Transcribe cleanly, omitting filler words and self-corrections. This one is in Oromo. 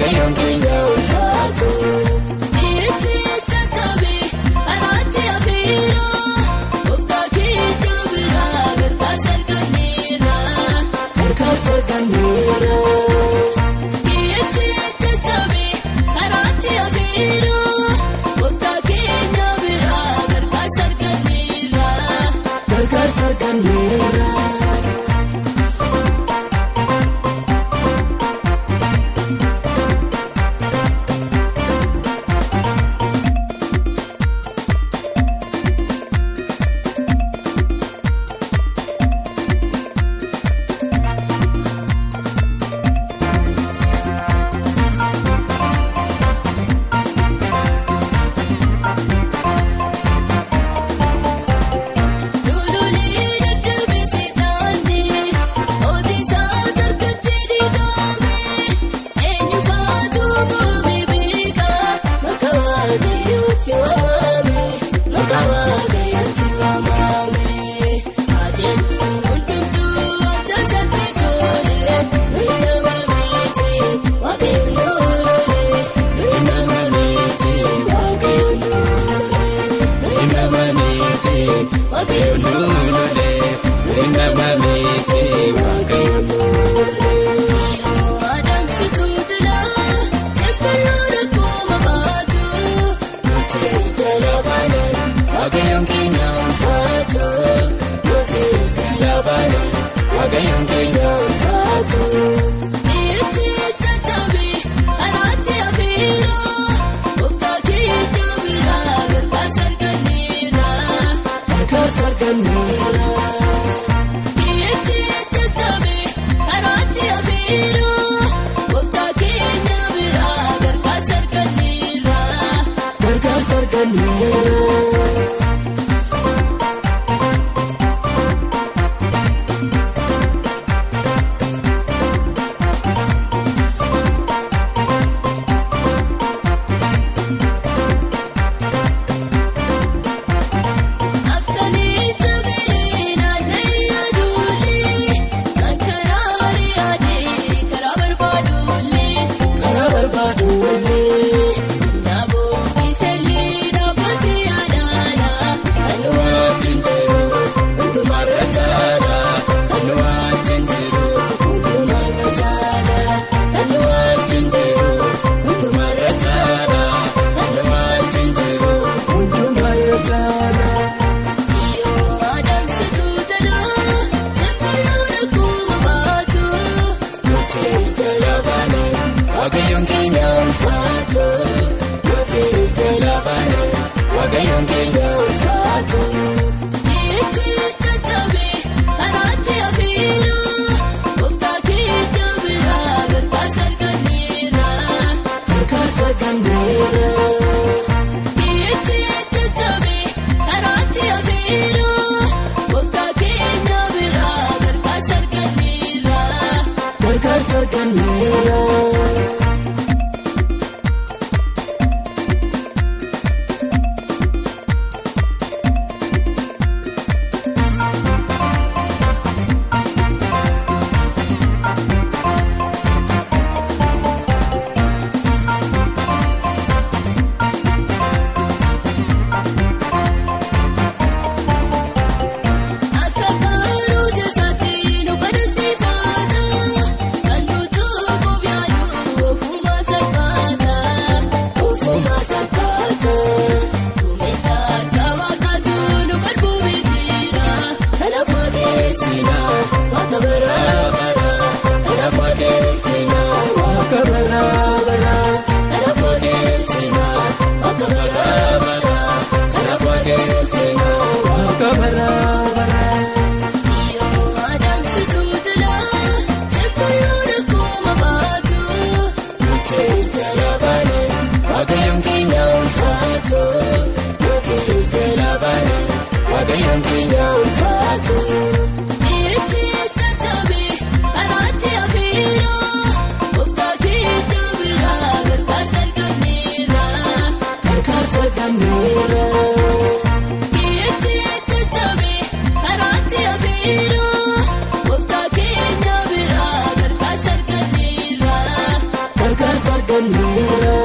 waaqayyoon keenya ulfaatu. Itti tattabe karaatti afiiroo gooftaa keenya biraa gargaarsa arganneera. Gargaarsa arganneera. Itti tattabe karaatti afiiroo gooftaa keenya biraa gargaarsa arganneera. Gargaarsa arganneera. Waaqayyoon keenya ulfaatu. Nuti seelabaane waaqayyoon keenya ulfaatu. Itti tattabe karaatti afiiroo gooftaa keenya biraa gargaarsa arganneera. Gargaarsa arganneera. Itti tattabe karaatti afiiroo gooftaa keenya biraa gargaarsa arganneera. Gargaarsa arganneera. Waaqayyoon keenya ulfaatu. Nuti seelabaane waaqayyoon keenya ulfaatu. Itti tattabe karaatti afiiroo gooftaa keenya biraa gargaarsa arganneera. Gargaarsa arganneera. Itti tattabe karaatti afiiroo gooftaa keenya biraa gargaarsa arganneera. Gargaarsa arganneera. Waaqayyoon keenya ulfaatu. Nuti seelabaane waaqayyoon keenya ulfaatu. Itti tattabe karaatti afiiroo gooftaa keenya biraa gargaarsa arganneera. Gargaarsa arganneera. Itti tattabe karaatti afiiroo gooftaa keenya biraa gargaarsa arganneera. Gargaarsa arganneera. arganneera